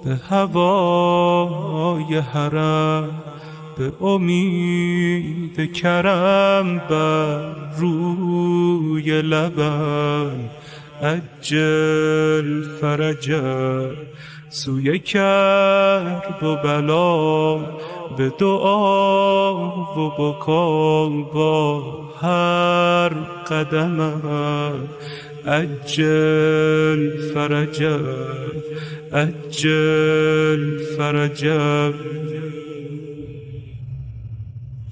به هوای حرم، به امید کرم بر روی لبم. عجل فرجم سوی کرب و بلا، به دعا و بکا با هر قدمم. عجل فرجم، عجل فرجم.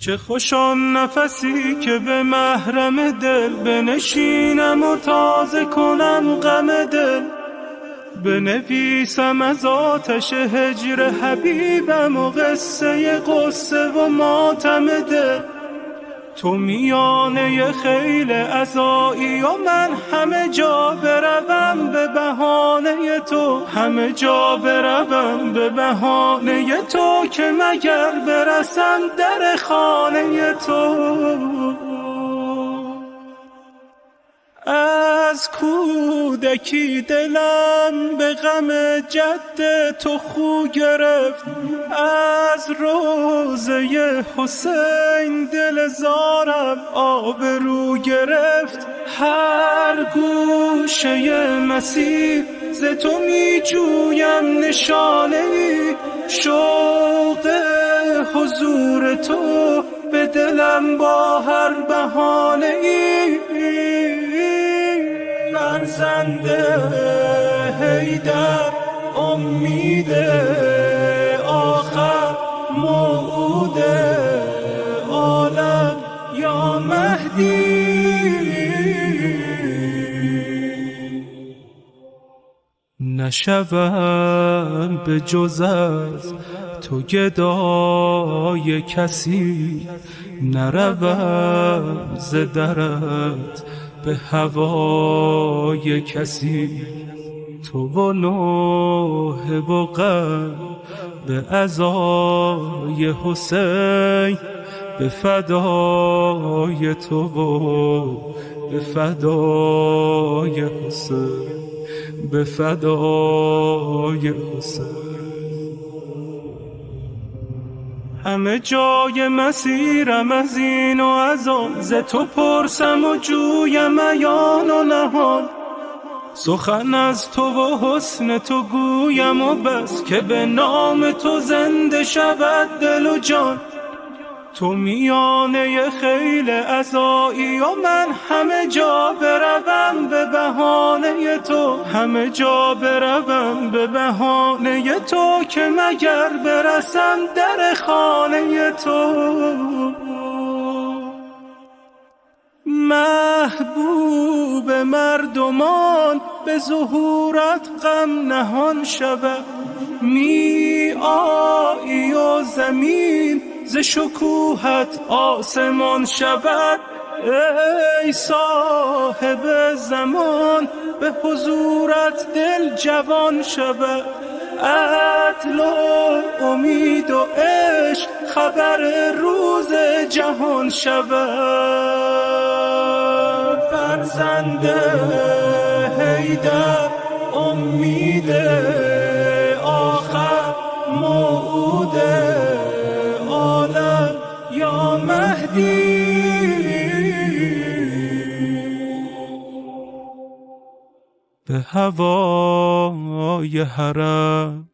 چه خوش آن نفسی که به محرم دل بنشینم و تازه کنم غم دل. بنویسم از آتش هجر حبیبم و قصه غصه و ماتم دل. تو میانه خیل عزایی و من همه جا بروم به بهانه تو، همه جا بروم به بهانه تو، که مگر برسم در خانه تو. از کودکی دلم به غم جد تو خو گرفت، از روضه حسین دل زارم آبرو گرفت. هر گوشه مسیر ز تو می جویم نشانه ای، شوق حضور تو به دلم با هر بهانه ای. فرزند حیدر امید آخر، موعود عالم یا مهدی. نشوم به جز از تو گدای کسی، نروم ز درت به هوای کسی. تو و نوح و غم به عزای حسین، به فدای تو و به فدای حسین، به فدای حسین. همه جای مسیرم از این و از آن، ز تو پرسم و جویم عیان و نهان. سخن از تو و حسن تو گویم و بس، که به نام تو زنده شود دل و جان. تو میانه خیل عزایی و من همه جا بروم به بهانه تو، همه جا بروم به بهانه تو، که مگر برسم در خانه تو. محبوب مردمان به ظهورت غم نهان شود، می آیی و زمین ز شکوهت آسمان شود. ای صاحب زمان به حضورت دل جوان شود. عدل و امید و عشق خبر روز جهان شود. فرزند حیدر امید آخر، موعود عالم یا مهدی. به هوای حرم